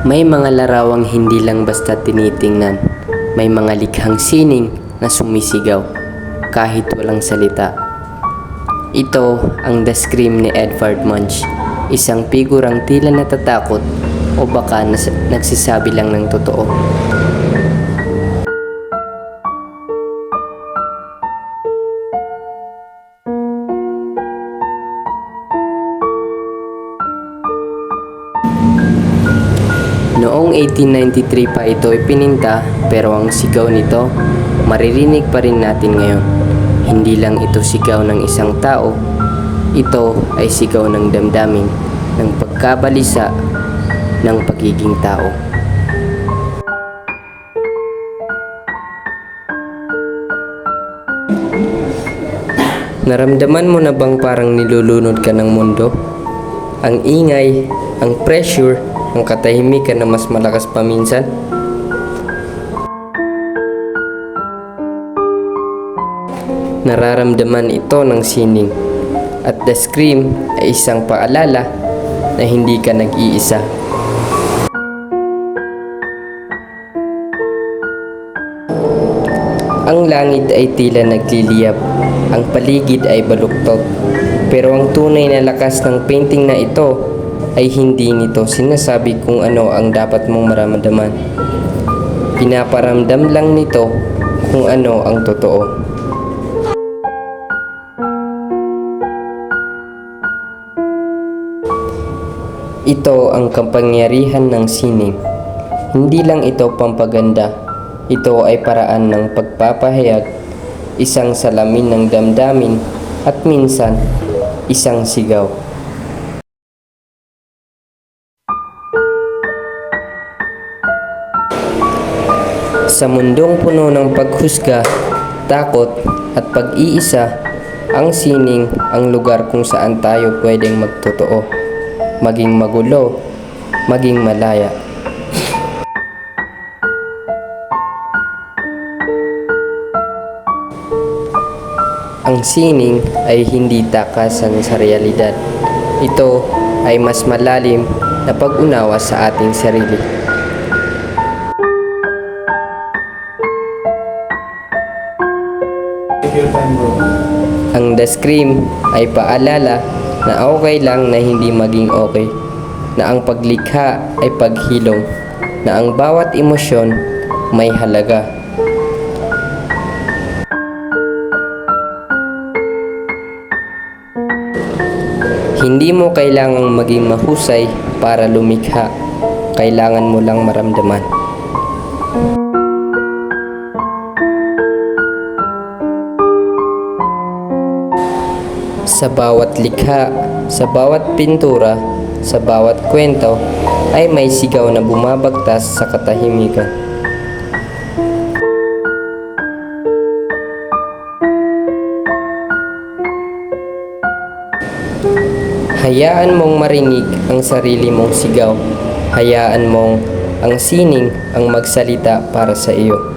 May mga larawang hindi lang basta tinitingnan. May mga likhang sining na sumisigaw kahit walang salita. Ito ang The Scream ni Edvard Munch, isang figurang tila natatakot o baka nagsasabi lang ng totoo. Noong 1893 pa ito ipininta, pero ang sigaw nito maririnig pa rin natin ngayon. Hindi lang ito sigaw ng isang tao, ito ay sigaw ng damdamin, ng pagkabalisa, ng pagiging tao. Naramdaman mo na bang parang nilulunod ka ng mundo? Ang ingay, ang pressure, ang katahimikan na mas malakas pa minsan? Nararamdaman ito ng sining, at The Scream ay isang paalala na hindi ka nag-iisa. Ang langit ay tila nagliliyab, ang paligid ay baluktot, pero ang tunay na lakas ng painting na ito ay hindi nito sinasabi kung ano ang dapat mong maramdaman. Pinaparamdam lang nito kung ano ang totoo. Ito ang kapangyarihan ng sining. Hindi lang ito pampaganda, ito ay paraan ng pagpapahayag, isang salamin ng damdamin at minsan isang sigaw. Sa mundong puno ng paghusga, takot at pag-iisa, ang sining ang lugar kung saan tayo pwedeng magtotoo, maging magulo, maging malaya. Ang sining ay hindi takasan sa realidad. Ito ay mas malalim na pag-unawa sa ating sarili. Ang The Scream ay paalala na okay lang na hindi maging okay, na ang paglikha ay paghilom, na ang bawat emosyon may halaga. Hindi mo kailangang maging mahusay para lumikha, kailangan mo lang maramdaman. Sa bawat likha, sa bawat pintura, sa bawat kwento ay may sigaw na bumabagtas sa katahimikan. Hayaan mong marinig ang sarili mong sigaw. Hayaan mong ang sining ang magsalita para sa iyo.